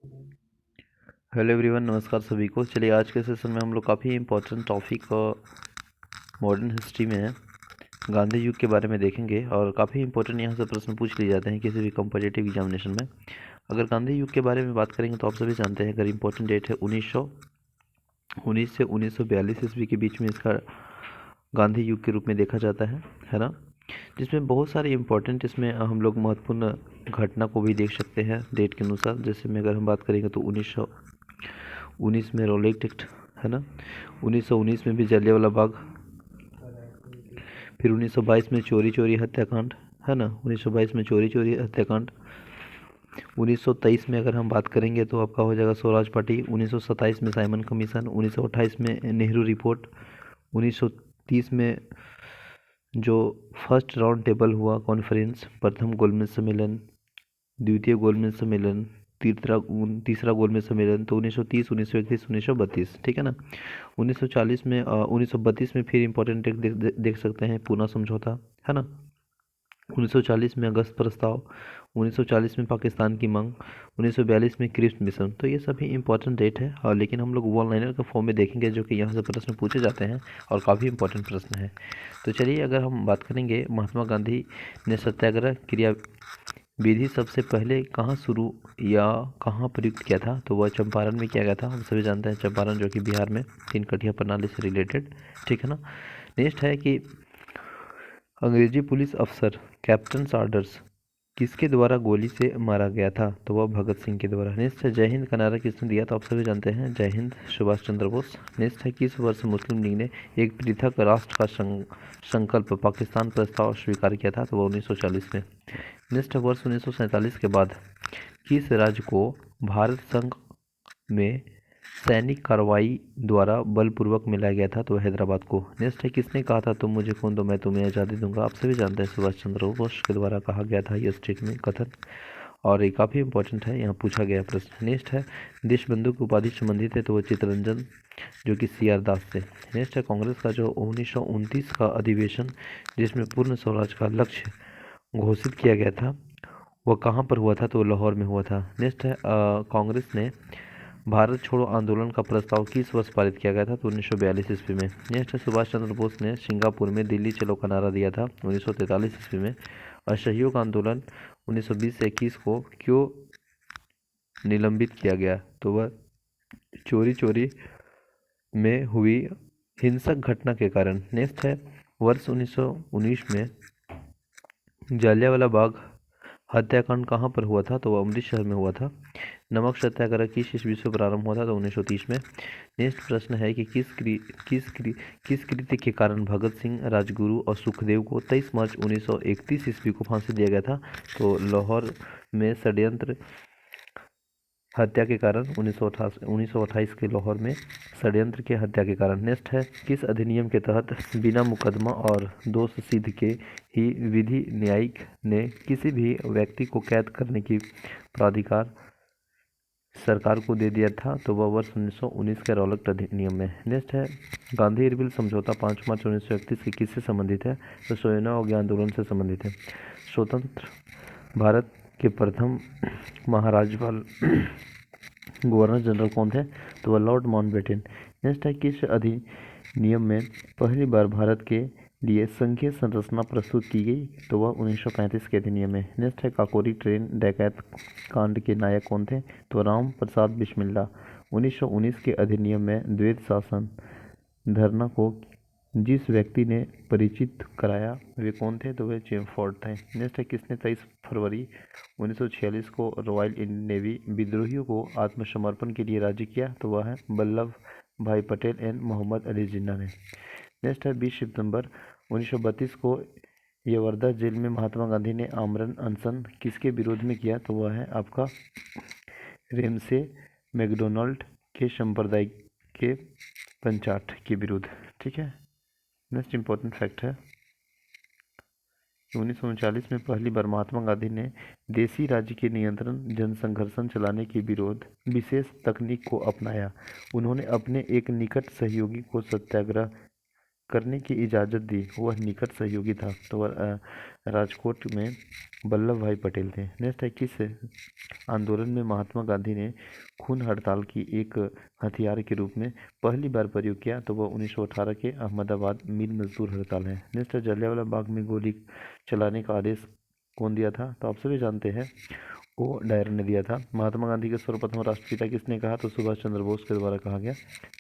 Hello everyone, नमस्कार सभी को। चलिए आज के सेशन में हम लोग काफ़ी इम्पोर्टेंट टॉपिक मॉडर्न हिस्ट्री में है गांधी युग के बारे में देखेंगे। और काफ़ी इंपॉर्टेंट यहाँ से प्रश्न पूछ लिए जाते हैं किसी भी कम्पिटिटिव एग्जामिनेशन में। अगर गांधी युग के बारे में बात करेंगे तो आप सभी जानते हैं अगर इम्पोर्टेंट डेट है 1919 से 1942 ईस्वी के बीच में इसका गांधी युग के रूप में देखा जाता है ना। जिसमें बहुत सारे इम्पोर्टेंट इसमें हम लोग महत्वपूर्ण घटना को भी देख सकते हैं डेट के अनुसार। जैसे में अगर हम बात करेंगे तो 1919 में रॉलेट एक्ट है ना। 1919 में भी जलियांवाला बाग। फिर 1922 में चोरी चोरी हत्याकांड है ना। 1922 में चोरी चोरी हत्याकांड। 1923 में अगर हम बात करेंगे तो आपका हो जाएगा स्वराज पार्टी। 1927 में साइमन कमीशन। 1928 में नेहरू रिपोर्ट। 1930 में जो फर्स्ट राउंड टेबल हुआ कॉन्फ्रेंस, प्रथम गोलमेज सम्मेलन, द्वितीय गोलमेज सम्मेलन, तीसरा गोलमेज सम्मेलन, तो 1930, 1931, 1932, ठीक है ना। 1940 में 1932 में फिर इंपॉर्टेंट डेट देख सकते हैं, पूना समझौता है ना। 1940 में अगस्त प्रस्ताव। 1940 में पाकिस्तान की मांग। 1942 में क्रिप्स मिशन। तो ये सभी इंपॉर्टेंट डेट है और लेकिन हम लोग वन लाइनर का फॉर्म में देखेंगे जो कि यहाँ से प्रश्न पूछे जाते हैं और काफ़ी इंपॉर्टेंट प्रश्न है। तो चलिए अगर हम बात करेंगे महात्मा गांधी ने सत्याग्रह क्रिया विधि सबसे पहले कहाँ शुरू या कहाँ प्रयुक्त किया था, तो वह चंपारण में किया गया था। हम सभी जानते हैं चंपारण जो कि बिहार में तीन कठिया प्रणाली से रिलेटेड, ठीक है ना। नेक्स्ट है कि अंग्रेजी पुलिस अफसर कैप्टन साल्डर्स किसके द्वारा गोली से मारा गया था, तो वह भगत सिंह के द्वारा। नेक्स्ट है जय हिंद का नारा किसने दिया, तो आप सभी जानते हैं जय हिंद सुभाष चंद्र बोस। नेक्स्ट है किस वर्ष मुस्लिम लीग ने एक पृथक राष्ट्र का संकल्प पाकिस्तान प्रस्ताव स्वीकार किया था, तो वह 1940 में। नेक्स्ट है वर्ष 1947 के बाद किस राज्य को भारत संघ में सैनिक कार्रवाई द्वारा बलपूर्वक मिलाया गया था, तो हैदराबाद को। नेक्स्ट है किसने कहा था तुम मुझे खून दो मैं तुम्हें आज़ादी दूंगा, आप सभी जानते हैं सुभाष चंद्र बोस के द्वारा कहा गया था यह स्टेटमेंट कथन। और ये काफ़ी इंपॉर्टेंट है, यहाँ पूछा गया प्रश्न। नेक्स्ट है देशबंधु की उपाधि संबंधित है, तो वो चित्तरंजन जो कि सी आर दास से। नेक्स्ट है कांग्रेस का जो 1929 का अधिवेशन जिसमें पूर्ण स्वराज का लक्ष्य घोषित किया गया था वह कहाँ पर हुआ था, तो लाहौर में हुआ था। नेक्स्ट है कांग्रेस ने भारत छोड़ो आंदोलन का प्रस्ताव किस वर्ष पारित किया गया था, तो 1942 ईस्वी में। नेक्स्ट है सुभाष चंद्र बोस ने सिंगापुर में दिल्ली चलो का नारा दिया था 1943 ईस्वी में। असहयोग आंदोलन 1920 से 21 को क्यों निलंबित किया गया, तो वह चोरी चोरी में हुई हिंसक घटना के कारण। नेक्स्ट है वर्ष 1919 में जलियांवाला बाग हत्याकांड कहाँ पर हुआ था, तो वह अमृतसर में हुआ था। नमक सत्याग्रह किस ईस्वी से प्रारंभ हुआ था, तो 1930 में। नेक्स्ट प्रश्न है कि किस कृत्य के कारण भगत सिंह, राजगुरु और सुखदेव को 23 मार्च 1931 ईस्वी को फांसी दिया गया था, तो लाहौर में षड्यंत्र हत्या के कारण 1928 के लाहौर में षड्यंत्र के हत्या के कारण। नेक्स्ट है किस अधिनियम के तहत बिना मुकदमा और दोष सिद्ध के ही विधि न्यायिक ने किसी भी व्यक्ति को कैद करने की प्राधिकार सरकार को दे दिया था, तो वह वर्ष 1919 के रौलट अधिनियम में। नेक्स्ट है गांधी इरविल समझौता 5 मार्च 1931 के किससे संबंधित है, तो सोयना और ज्ञान आंदोलन से संबंधित है। स्वतंत्र भारत के प्रथम महाराज्यपाल गवर्नर जनरल कौन थे, तो वह लॉर्ड माउंटबेटन। नेक्स्ट है किस अधिनियम में पहली बार भारत के लिए संघीय संरचना प्रस्तुत की गई, तो वह 1935 के अधिनियम में। नेक्स्ट है काकोरी ट्रेन डकैत कांड के नायक कौन थे, तो राम प्रसाद बिस्मिल्ला। 1919 के अधिनियम में द्वैध शासन धरना को जिस व्यक्ति ने परिचित कराया वे कौन थे, तो वे चेमफोर्ड थे। नेक्स्ट है किसने 23 फरवरी 1946 को रॉयल इंडियन नेवी विद्रोहियों को आत्मसमर्पण के लिए राजी किया, तो वह है वल्लभ भाई पटेल एंड मोहम्मद अली जिन्ना ने। नेक्स्ट है 20 सितंबर 1932 को यवर्धा जेल में महात्मा गांधी ने आमरण अनशन किसके विरोध में किया, तो वह है आपका रेमसे मैकडोनाल्ड के सांप्रदायिक के पंचाट के विरुद्ध, ठीक है। नेक्स्ट इंपॉर्टेंट फैक्ट है 1939 में पहली बार महात्मा गांधी ने देसी राज्य के नियंत्रण जनसंघर्षण चलाने के विरोध विशेष तकनीक को अपनाया। उन्होंने अपने एक निकट सहयोगी को सत्याग्रह करने की इजाज़त दी, वह निकट सहयोगी था। तो वह राजकोट में वल्लभ भाई पटेल थे। नेक्स्ट है, किस आंदोलन में महात्मा गांधी ने खून हड़ताल की एक हथियार के रूप में पहली बार प्रयोग किया? तो वह 1918 के अहमदाबाद मिल मजदूर हड़ताल है। नेक्स्ट है, जलियांवाला बाग में गोली चलाने का आदेश कौन दिया था? तो आप सभी जानते हैं, वो डायर ने दिया था। महात्मा गांधी के सर्वप्रथम राष्ट्रपिता किसने कहा? तो सुभाष चंद्र बोस के द्वारा कहा गया।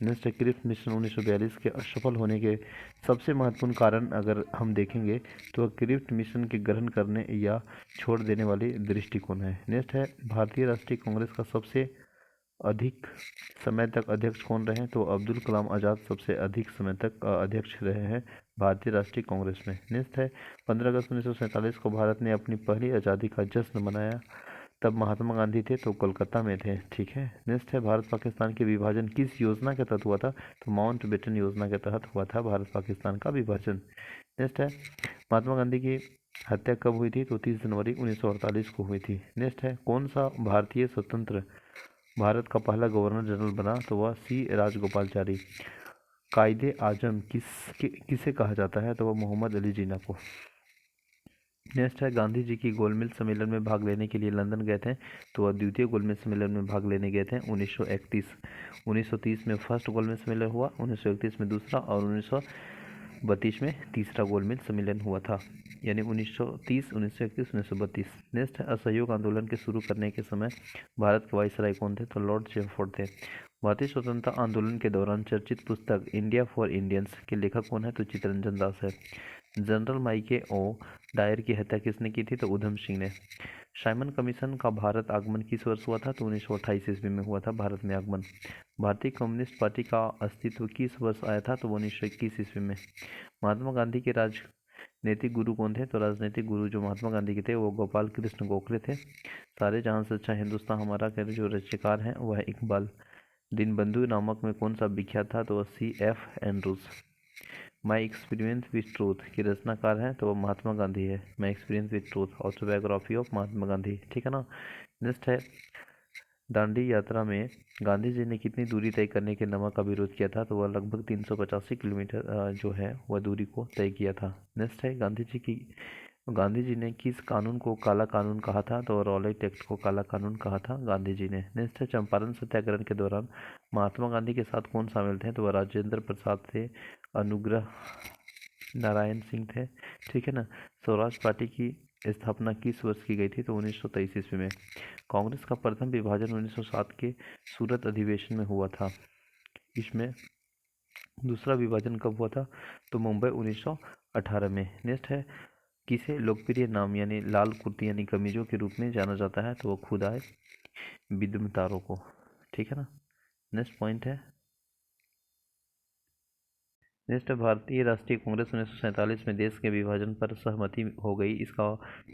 नेक्स्ट है, क्रिप्स मिशन 1942 के असफल होने के सबसे महत्वपूर्ण कारण अगर हम देखेंगे तो क्रिप्स मिशन के ग्रहण करने या छोड़ देने वाली दृष्टिकोण है। नेक्स्ट है, भारतीय राष्ट्रीय कांग्रेस का सबसे अधिक समय तक अध्यक्ष कौन रहे? तो अब्दुल कलाम आज़ाद सबसे अधिक समय तक अध्यक्ष रहे हैं भारतीय राष्ट्रीय कांग्रेस में। नेक्स्ट है, 15 अगस्त 1947 को भारत ने अपनी पहली आज़ादी का जश्न मनाया, तब महात्मा गांधी थे तो कोलकाता में थे। ठीक है। नेक्स्ट है, भारत पाकिस्तान के विभाजन किस योजना के तहत हुआ था? तो माउंटबेटन योजना के तहत हुआ था भारत पाकिस्तान का विभाजन। नेक्स्ट है, महात्मा गांधी की हत्या कब हुई थी? तो 30 जनवरी 1948 को हुई थी। नेक्स्ट है, कौन सा भारतीय स्वतंत्र भारत का पहला गवर्नर जनरल बना? तो वह सी राजगोपालचारी। कायदे आजम किसे कहा जाता है? तो वह मोहम्मद अली जिन्ना को। नेक्स्ट है, गांधी जी की गोलमेज सम्मेलन में भाग लेने के लिए लंदन गए थे, तो वह द्वितीय गोलमेज सम्मेलन में भाग लेने गए थे 1931। 1930 में फर्स्ट गोलमेज सम्मेलन हुआ, 1931 में दूसरा और 1932 में तीसरा गोलमेज सम्मेलन हुआ था, यानी 1930, 1931, 1932। नेक्स्ट है, असहयोग आंदोलन के शुरू करने के समय भारत के वायसराय कौन थे? तो लॉर्ड चेमफोर्ड थे। भारतीय स्वतंत्रता आंदोलन के दौरान चर्चित पुस्तक इंडिया फॉर इंडियंस के लेखक कौन है? तो चित्तरंजन दास है। जनरल माइके ओ डायर की हत्या किसने की थी? तो उधम सिंह ने। साइमन कमीशन का भारत आगमन किस वर्ष हुआ था? तो 1928 ईस्वी में हुआ था भारत में आगमन। भारतीय कम्युनिस्ट पार्टी का अस्तित्व किस वर्ष आया था? तो 1921 ईस्वी में। महात्मा गांधी के राजनीतिक गुरु कौन थे? तो राजनीतिक गुरु जो महात्मा गांधी के थे वो गोपाल कृष्ण गोखले थे। सारे जहां से अच्छा हिंदुस्तान हमारा के जो रचयिकार हैं वह इकबाल। दीनबंधु नामक में कौन सा विख्यात था? तो C.F. Andrews. My experience with truth की रचनाकार है तो वो महात्मा गांधी है। My experience with truth, autobiography of Mahatma Gandhi. ठीक है ना। नेक्स्ट है, दांडी यात्रा में गांधी जी ने कितनी दूरी तय करने के नमक का विरोध किया था? तो वह लगभग 385 किलोमीटर जो है वह दूरी को तय किया था। नेक्स्ट है, गांधी जी ने किस कानून को काला कानून कहा था? तो रॉलेट एक्ट को काला कानून कहा था गांधी जी ने। नेक्स्ट है, चंपारण सत्याग्रह के दौरान महात्मा गांधी के साथ कौन शामिल थे? तो वह राजेंद्र प्रसाद थे, अनुग्रह नारायण सिंह थे। ठीक है ना। स्वराज पार्टी की स्थापना किस वर्ष की गई थी? तो 1923 ईस्वी में। कांग्रेस का प्रथम विभाजन 1907 के सूरत अधिवेशन में हुआ था। इसमें दूसरा विभाजन कब हुआ था? तो मुंबई 1918 में। नेक्स्ट है, किसे लोकप्रिय नाम यानी लाल कुर्ती यानी कमीजों के रूप में जाना जाता है? तो वो खुदाई बिदमतारों को। ठीक है ना। नेक्स्ट पॉइंट है, नेक्स्ट है, भारतीय राष्ट्रीय कांग्रेस 1947 में देश के विभाजन पर सहमति हो गई। इसका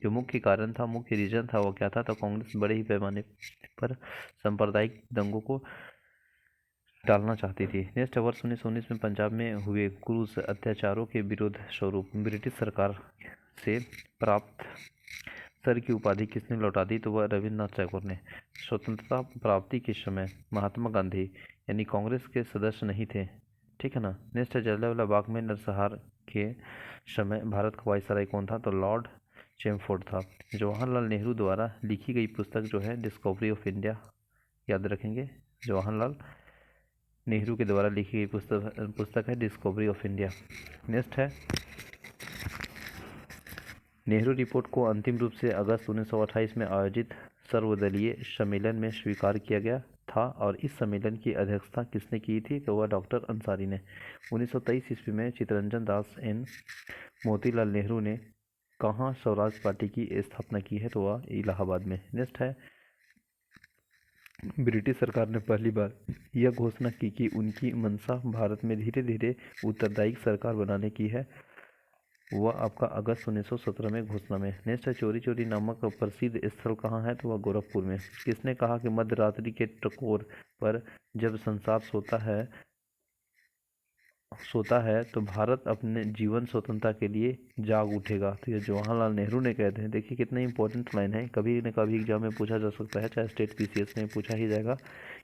जो मुख्य कारण था, मुख्य रीजन था वो क्या था? तो कांग्रेस बड़े ही पैमाने पर सांप्रदायिक दंगों को टालना चाहती थी। नेक्स्ट, वर्ष 1919 में पंजाब में हुए क्रूज अत्याचारों के विरोध स्वरूप ब्रिटिश सरकार से प्राप्त सर की उपाधि किसने लौटा दी? तो वह रविन्द्रनाथ टैगोर ने। स्वतंत्रता प्राप्ति के समय महात्मा गांधी यानी कांग्रेस के सदस्य नहीं थे। ठीक है ना। नेक्स्ट है, जलियांवाला बाग में नरसंहार के समय भारत का वायसराय कौन था? तो लॉर्ड चेमफोर्ड था। जवाहरलाल नेहरू द्वारा लिखी गई पुस्तक जो है डिस्कवरी ऑफ इंडिया, याद रखेंगे, जवाहरलाल नेहरू के द्वारा लिखी गई पुस्तक है डिस्कवरी ऑफ इंडिया। नेक्स्ट है, नेहरू रिपोर्ट को अंतिम रूप से अगस्त 1928 में आयोजित सर्वदलीय सम्मेलन में स्वीकार किया गया था और इस सम्मेलन की अध्यक्षता किसने की थी? तो वह डॉक्टर अंसारी ने। 1923 ईस्वी में चित्तरंजन दास एन मोतीलाल नेहरू ने कहाँ स्वराज पार्टी की स्थापना की है? तो वह इलाहाबाद में। नेक्स्ट है, ब्रिटिश सरकार ने पहली बार यह घोषणा की कि उनकी मंशा भारत में धीरे धीरे उत्तरदायी सरकार बनाने की है। वह आपका अगस्त 1917 में घोषणा में। नेक्स्ट है, चोरी चोरी नामक प्रसिद्ध स्थल कहाँ है? तो वह गोरखपुर में। किसने कहा कि मध्य रात्रि के टकोर पर जब संसार सोता है तो भारत अपने जीवन स्वतंत्रता के लिए जाग उठेगा? तो ये जवाहरलाल नेहरू ने कहते हैं। देखिए कितने इंपॉर्टेंट लाइन है, कभी न कभी एग्जाम में पूछा जा सकता है, चाहे स्टेट PCS में पूछा ही जाएगा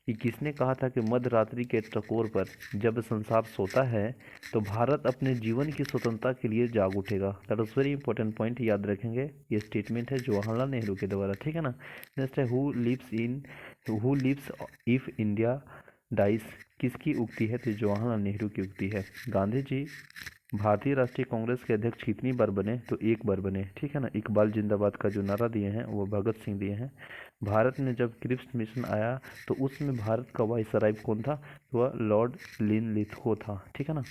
कि किसने कहा था कि मध्य रात्रि के टकोर पर जब संसार सोता है तो भारत अपने जीवन की स्वतंत्रता के लिए जाग उठेगा। That is very important point, याद रखेंगे। ये स्टेटमेंट है जवाहरलाल नेहरू के द्वारा, ठीक है ना। नेक्स्ट है who lives if India dies, किसकी उक्ति है? तो जवाहरलाल नेहरू की उक्ति है। गांधी जी भारतीय राष्ट्रीय कांग्रेस के अध्यक्ष कितनी बार बने? तो एक बार बने, ठीक है ना। इकबाल जिंदाबाद का जो नारा दिए हैं वो भगत सिंह दिए हैं। भारत में जब क्रिप्स मिशन आया तो उसमें भारत का वाइसराय कौन था? तो वह लॉर्ड लिनलिथगो था, ठीक है ना।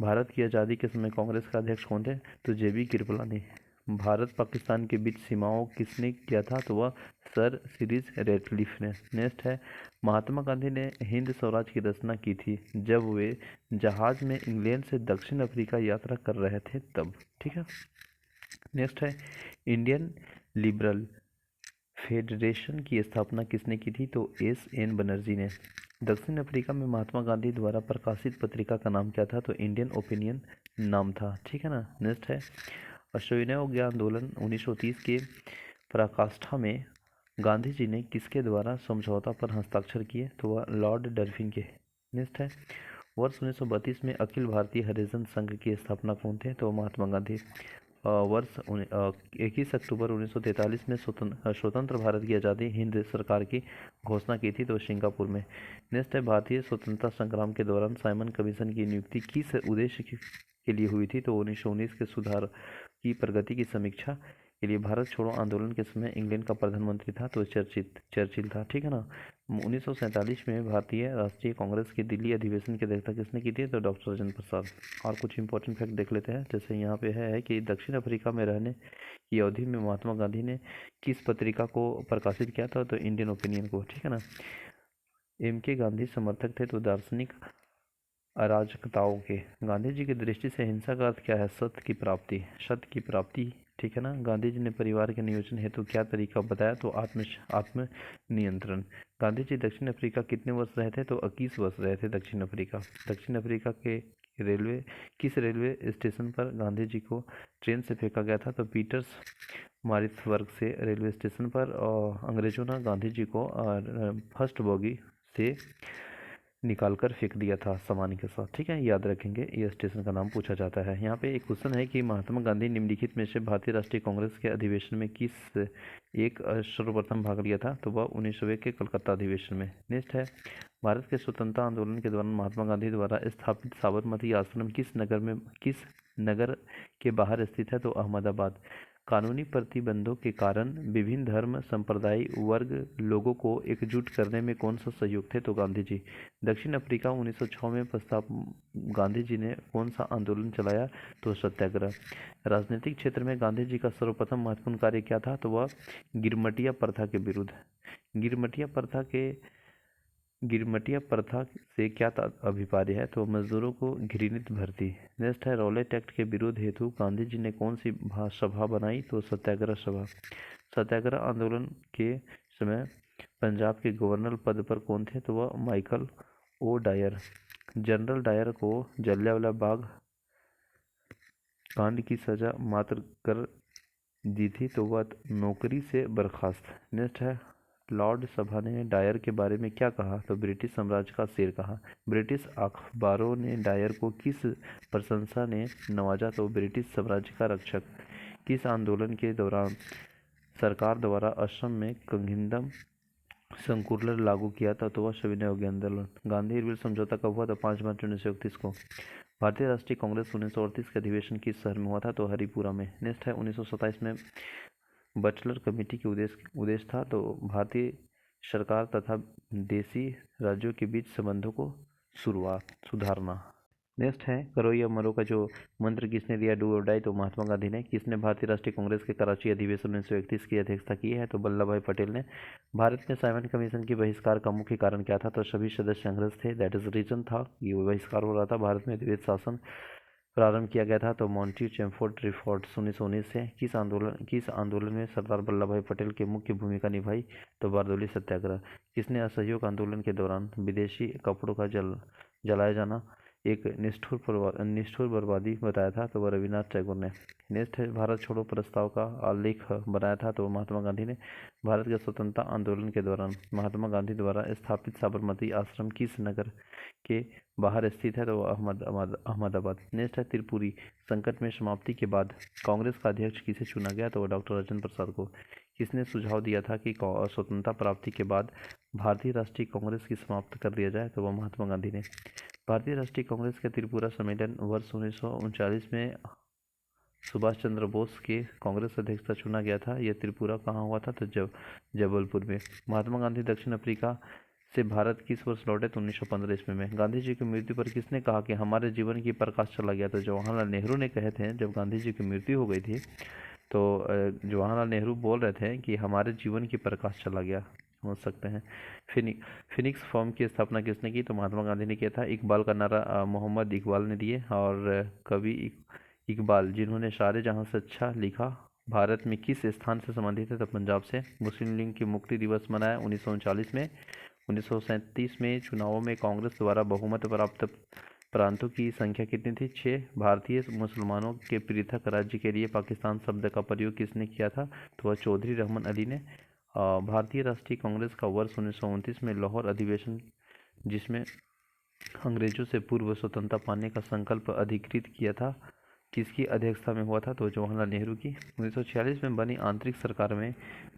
भारत की आज़ादी के समय कांग्रेस का अध्यक्ष कौन थे? तो जेबी कृपलानी। भारत पाकिस्तान के बीच सीमाओं किसने किया था? तो वह सर सीरीज रेडक्लिफ ने। नेक्स्ट है महात्मा गांधी ने हिंद स्वराज की रचना की थी जब वे जहाज में इंग्लैंड से दक्षिण अफ्रीका यात्रा कर रहे थे तब, ठीक है। नेक्स्ट है इंडियन लिबरल फेडरेशन की स्थापना किसने की थी? तो एस.एन. बनर्जी ने। दक्षिण अफ्रीका में महात्मा गांधी द्वारा प्रकाशित पत्रिका का नाम क्या था? तो इंडियन ओपिनियन नाम था, ठीक है ना। नेक्स्ट है असहयोग आंदोलन 1930 के पराकाष्ठा में गांधी जी ने किसके द्वारा समझौता पर हस्ताक्षर किए? तो वह लॉर्ड डल्फिन के। नेक्स्ट है वर्ष 1932 में अखिल भारतीय हरिजन संघ की स्थापना कौन थे? तो महात्मा गांधी। वर्ष 21 अक्टूबर 1943 में स्वतंत्र भारत की आज़ादी हिंद सरकार की घोषणा की थी तो सिंगापुर में। नेक्स्ट है भारतीय स्वतंत्रता संग्राम के दौरान साइमन कमीशन की नियुक्ति किस उद्देश्य के लिए हुई थी? तो 1919 के सुधार की प्रगति की समीक्षा के लिए। भारत छोड़ो आंदोलन के समय इंग्लैंड का प्रधानमंत्री था तो चर्चिल था, ठीक है ना। 1947 में भारतीय राष्ट्रीय कांग्रेस की दिल्ली अधिवेशन की अध्यक्षता किसने की थी? तो डॉक्टर राजेंद्र प्रसाद। और कुछ इंपॉर्टेंट फैक्ट देख लेते हैं, जैसे यहाँ पे है कि दक्षिण अफ्रीका में रहने की अवधि में महात्मा गांधी ने किस पत्रिका को प्रकाशित किया था? तो इंडियन ओपिनियन को, ठीक है ना। M.K. गांधी समर्थक थे तो दार्शनिक अराजकताओं के। गांधी जी की दृष्टि से हिंसा का अर्थ क्या है? सत्य की प्राप्ति, ठीक है ना। गांधी जी ने परिवार के नियोजन हेतु क्या तरीका बताया? तो आत्म नियंत्रण। गांधी जी दक्षिण अफ्रीका कितने वर्ष रहे थे? तो 21 वर्ष रहे थे दक्षिण अफ्रीका के किस रेलवे स्टेशन पर गांधी जी को ट्रेन से फेंका गया था? तो पीटर्स मारित्सबर्ग से रेलवे स्टेशन पर अंग्रेजों ने गांधी जी को फर्स्ट बोगी से निकाल कर फेंक दिया था सामान के साथ, ठीक है। याद रखेंगे, ये स्टेशन का नाम पूछा जाता है। यहाँ पे एक क्वेश्चन है कि महात्मा गांधी निम्नलिखित में से भारतीय राष्ट्रीय कांग्रेस के अधिवेशन में किस एक सर्वप्रथम भाग लिया था? तो वह 1901 के कलकत्ता अधिवेशन में। नेक्स्ट है भारत के स्वतंत्रता आंदोलन के दौरान महात्मा गांधी द्वारा स्थापित साबरमती आश्रम किस नगर के बाहर स्थित है? तो अहमदाबाद। कानूनी प्रतिबंधों के कारण विभिन्न धर्म संप्रदाय वर्ग लोगों को एकजुट करने में कौन सा सहयोग थे? तो गांधी जी। दक्षिण अफ्रीका 1906 में प्रस्ताव गांधी जी ने कौन सा आंदोलन चलाया? तो सत्याग्रह। राजनीतिक क्षेत्र में गांधी जी का सर्वप्रथम महत्वपूर्ण कार्य क्या था? तो वह गिरमटिया प्रथा के विरुद्ध। गिरमटिया प्रथा से क्या अभिप्राय है? तो मजदूरों को घृणित भर्ती। नेक्स्ट है रॉलेट एक्ट के विरोध हेतु गांधी जी ने कौन सी सभा बनाई? तो सत्याग्रह सभा। सत्याग्रह आंदोलन के समय पंजाब के गवर्नर पद पर कौन थे? तो वह Michael O Dwyer. General Dyer को जलियांवाला बाग कांड की सजा मात्र कर दी थी तो वह नौकरी से बर्खास्त। नेक्स्ट है लॉर्ड सभा ने डायर के बारे में क्या कहा? तो ब्रिटिश साम्राज्य का शेर कहा। ब्रिटिश अखबारों ने डायर को किस प्रशंसा ने नवाजा? तो ब्रिटिश साम्राज्य का रक्षक। किस आंदोलन के दौरान सरकार द्वारा असम में कंघिदम संकुलर लागू किया था? तो वह सविनय अवज्ञा आंदोलन। गांधी इरविल समझौता कब हुआ? तो 5 मार्च 1931 को। भारतीय राष्ट्रीय कांग्रेस 1938 के अधिवेशन किस शहर में हुआ था? तो हरिपुरा में। नेक्स्ट है 1927 में बटलर कमेटी के उद्देश्य था तो भारतीय सरकार तथा देशी राज्यों के बीच संबंधों को सुधारना। नेक्स्ट है करो या मरो का जो मंत्र किसने दिया? डू और डाई, तो महात्मा गांधी ने। किसने भारतीय राष्ट्रीय कांग्रेस के कराची अधिवेशन 1931 की अध्यक्षता की है? तो वल्लभ भाई पटेल ने। भारत में साइमन कमीशन के बहिष्कार का मुख्य कारण क्या था? तो सभी सदस्य संघर्ष थे, दैट इज रीजन था ये बहिष्कार हो रहा था। भारत में द्वैध शासन प्रारंभ किया गया था तो मॉन्टी चैमफोर्ड रिपोर्ट्स 1919 से। किस आंदोलन में सरदार वल्लभ भाई पटेल की मुख्य भूमिका निभाई? तो बारदोली सत्याग्रह। किसने असहयोग आंदोलन के दौरान विदेशी कपड़ों का जलाया जाना एक निष्ठुर बर्बादी बताया था तो वह रविन्द्रनाथ टैगोर ने। नेक्स्ट है भारत छोड़ो प्रस्ताव का आलेख बनाया था तो महात्मा गांधी ने। भारत के स्वतंत्रता आंदोलन के दौरान महात्मा गांधी द्वारा स्थापित साबरमती आश्रम किस नगर के बाहर स्थित है तो वो अहमदाबाद। नेक्स्ट है त्रिपुरी संकट में समाप्ति के बाद कांग्रेस का अध्यक्ष किसे चुना गया तो वो डॉक्टर राजेंद्र प्रसाद को। किसने सुझाव दिया था कि स्वतंत्रता प्राप्ति के बाद भारतीय राष्ट्रीय कांग्रेस की समाप्त कर दिया जाए तो वह महात्मा गांधी ने। भारतीय राष्ट्रीय कांग्रेस का त्रिपुरा सम्मेलन वर्ष 1939 में सुभाष चंद्र बोस के कांग्रेस अध्यक्षता चुना गया था। यह त्रिपुरा कहाँ हुआ था तो जबलपुर में। महात्मा गांधी दक्षिण अफ्रीका से भारत किस वर्ष लौटे तो 1915 ईस्वी में। गांधी जी की मृत्यु पर किसने कहा कि हमारे जीवन की प्रकाश चला गया तो जवाहरलाल नेहरू ने कहे थे। जब गांधी जी की मृत्यु हो गई थी तो जवाहरलाल नेहरू बोल रहे थे कि हमारे जीवन की प्रकाश चला गया, समझ सकते हैं। फिनिक्स फॉर्म की स्थापना किसने की तो महात्मा गांधी ने किया था। इकबाल का नारा मोहम्मद इकबाल ने दिए। और कवि इकबाल जिन्होंने सारे जहां से अच्छा लिखा भारत में किस स्थान से संबंधित है तो पंजाब से। मुस्लिम लीग की मुक्ति दिवस मनाया 1939 में। 1937 में चुनावों में कांग्रेस द्वारा बहुमत प्राप्त प्रांतों की संख्या कितनी थी 6। भारतीय मुसलमानों के पृथक राज्य के लिए पाकिस्तान शब्द का प्रयोग किसने किया था तो वह चौधरी रहमान अली ने। भारतीय राष्ट्रीय कांग्रेस का वर्ष 1929 में लाहौर अधिवेशन जिसमें अंग्रेजों से पूर्व स्वतंत्रता पाने का संकल्प अधिकृत किया था किसकी अध्यक्षता में हुआ था तो जवाहरलाल नेहरू की। 1946 में बनी आंतरिक सरकार में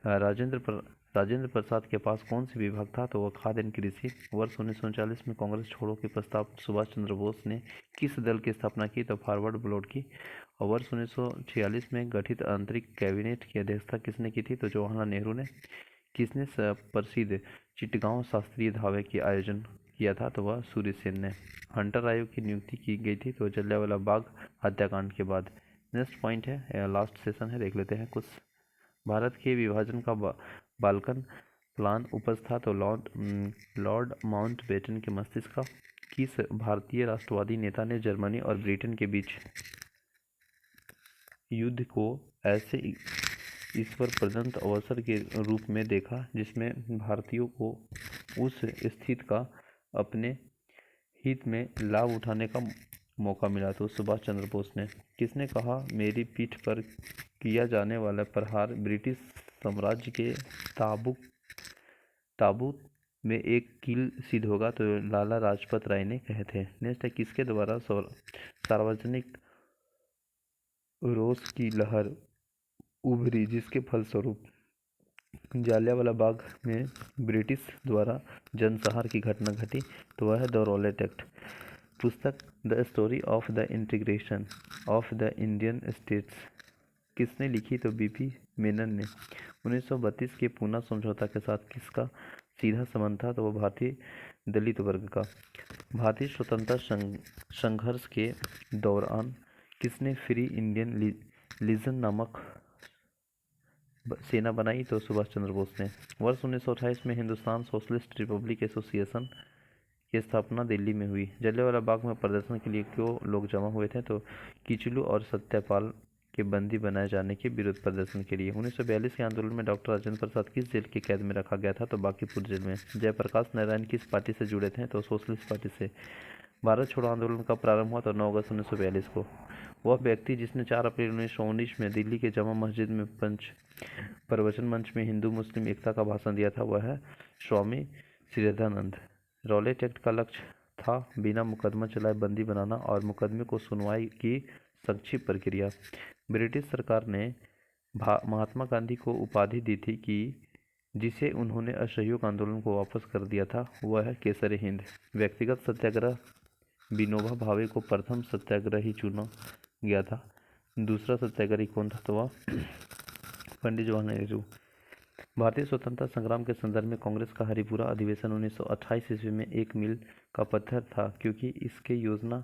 राजेंद्र प्रसाद के पास कौन सी विभाग था तो वह खाद्य एवं कृषि। वर्ष 1939 में कांग्रेस छोड़ो के प्रस्ताव सुभाष चंद्र बोस ने किस दल की स्थापना की तो फॉरवर्ड ब्लॉक की। और वर्ष 1946 में गठित आंतरिक कैबिनेट की अध्यक्षता किसने की थी तो जवाहरलाल नेहरू ने। किसने प्रसिद्ध चिटगांव शास्त्रीय धावे की आयोजन किया था तो वह सूर्य सेन ने। हंटर आयोग की नियुक्ति की गई थी तो जलियांवाला बाग हत्याकांड के बाद। नेक्स्ट पॉइंट है, लास्ट सेशन है, देख लेते हैं कुछ। भारत के विभाजन का बाल्कन प्लान उपज था तो लॉर्ड माउंटबेटन के मस्तिष्क का। किस भारतीय राष्ट्रवादी नेता ने जर्मनी और ब्रिटेन के बीच युद्ध को ऐसे ईश्वर प्रदत्त अवसर के रूप में देखा जिसमें भारतीयों को उस स्थिति का अपने हित में लाभ उठाने का मौका मिला तो सुभाष चंद्र बोस ने। किसने कहा मेरी पीठ पर किया जाने वाला प्रहार ब्रिटिश साम्राज्य के ताबूत में एक कील सिद्ध होगा तो लाला लाजपत राय ने कहे थे। नेक्स्ट है, किसके द्वारा सार्वजनिक रोष की लहर उभरी जिसके फलस्वरूप जलियांवाला बाग में ब्रिटिश द्वारा जनसंहार की घटना घटी तो वह है द रॉलेट एक्ट। पुस्तक the story of the integration of the Indian states किसने लिखी तो बीपी मेनन ने। 1932 के पूना समझौता के साथ किसका सीधा संबंध था तो वह भारतीय दलित वर्ग का। भारतीय स्वतंत्रता संघर्ष के दौरान किसने फ्री इंडियन लीजन नामक सेना बनाई तो सुभाष चंद्र बोस ने। वर्ष 1928 में हिंदुस्तान सोशलिस्ट रिपब्लिक एसोसिएशन की स्थापना दिल्ली में हुई। जलियांवाला बाग में प्रदर्शन के लिए क्यों लोग जमा हुए थे तो किचलू और सत्यपाल के बंदी बनाए जाने के विरोध प्रदर्शन के लिए। 1942 के आंदोलन में डॉक्टर राजेंद्र प्रसाद किस जेल की कैद में रखा गया था तो बांकीपुर जेल में। जयप्रकाश नारायण किस पार्टी से जुड़े थे तो सोशलिस्ट पार्टी से। भारत छोड़ो आंदोलन का प्रारंभ हुआ तो 9 अगस्त 1942 को। वह व्यक्ति जिसने 4 अप्रैल 1919 में दिल्ली के जमा मस्जिद में प्रवचन मंच में हिंदू मुस्लिम एकता का भाषण दिया था वह है स्वामी श्रद्धानंद। रॉलेट एक्ट का लक्ष्य था बिना मुकदमा चलाए बंदी बनाना और मुकदमे को सुनवाई की संक्षिप्त प्रक्रिया। ब्रिटिश सरकार ने महात्मा गांधी को उपाधि दी थी कि जिसे उन्होंने असहयोग आंदोलन को वापस कर दिया था वह है केसर हिंद। व्यक्तिगत सत्याग्रह विनोबा भावे को प्रथम सत्याग्रही चुना गया था। दूसरा सत्याग्रही कौन था तो वह पंडित जवाहरलाल नेहरू। भारतीय स्वतंत्रता संग्राम के संदर्भ में कांग्रेस का हरिपुरा अधिवेशन 1928 ईस्वी में एक मील का पत्थर था क्योंकि इसके योजना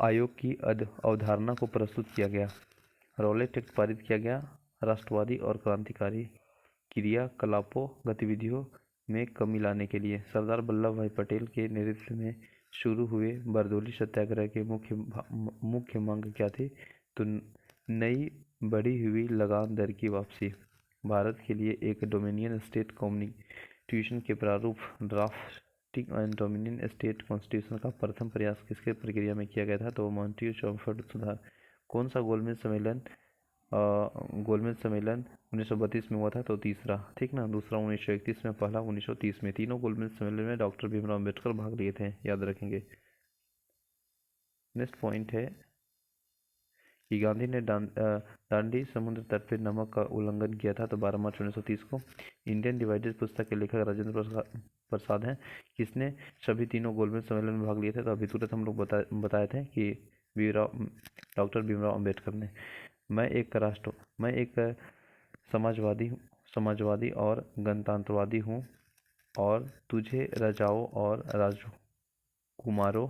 आयोग की अवधारणा को प्रस्तुत किया गया। रॉलेट एक्ट पारित किया गया राष्ट्रवादी और क्रांतिकारी क्रियाकलापों गतिविधियों में कमी लाने के लिए। सरदार वल्लभ भाई पटेल के नेतृत्व में शुरू हुए बरदौली सत्याग्रह के मुख्य मांग क्या थी तो नई बढ़ी हुई लगान दर की वापसी। भारत के लिए एक डोमिनियन स्टेट कॉन्स्टिट्यूशन के प्रारूप ड्राफ्ट ठीक, डोमिनियन स्टेट कॉन्स्टिट्यूशन का प्रथम प्रयास किसके प्रक्रिया में किया गया था? तो मॉन्टेग्यू चॉमफोर्ड सुधार। कौन सा गोलमेज सम्मेलन 1932 में हुआ था? तो तीसरा। ठीक ना, दूसरा 1931 में, पहला 1930 में। तीनों गोलमेज सम्मेलन में डॉक्टर भीमराव अम्बेडकर भाग लिए थे, याद रखेंगे। नेक्स्ट पॉइंट है कि गांधी ने दांडी समुद्र तट पर नमक का उल्लंघन किया था, तो 12 मार्च 1930 को। इंडियन डिवाइडेड पुस्तक के लेखक राजेंद्र प्रसाद हैं, किसने सभी तीनों गोलमेज सम्मेलन में भाग लिए थे? तो अभी तुरंत हम लोग बताए थे कि डॉक्टर भीमराव अम्बेडकर ने। मैं एक समाजवादी और गणतंत्रवादी हूँ, और तुझे राजाओं और राजकुमारों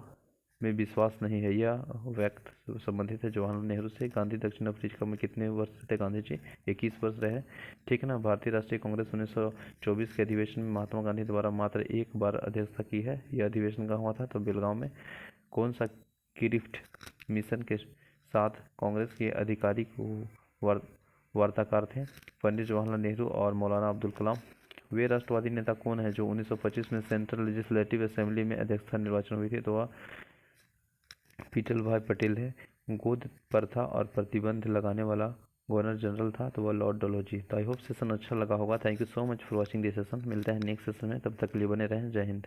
में विश्वास नहीं है। यह व्यक्त संबंधित है जवाहरलाल नेहरू से। गांधी दक्षिण अफ्रीका में कितने वर्ष थे गांधी जी? 21 वर्ष रहे। ठीक है ना। भारतीय राष्ट्रीय कांग्रेस 1924 के अधिवेशन में महात्मा गांधी द्वारा मात्र एक बार अध्यक्षता की है। यह अधिवेशन कहाँ हुआ था? तो बेलगांव में। कौन सा किरिफ्ट मिशन के साथ कांग्रेस के आधिकारिक वार्ताकार थे? पंडित जवाहरलाल नेहरू और मौलाना अब्दुल कलाम। वे राष्ट्रवादी नेता कौन है जो 1925 में सेंट्रल लेजिस्लेटिव असेंबली में अध्यक्षता निर्वाचन हुई थी? तो वह विठल भाई पटेल है। गोद प्रथा और प्रतिबंध लगाने वाला गवर्नर जनरल था, तो वह लॉर्ड डलहौजी। तो आई होप सेशन अच्छा लगा होगा। Thank you so much for watching this session. मिलते हैं नेक्स्ट सेशन में, तब तक के लिए बने रहें। जय हिंद।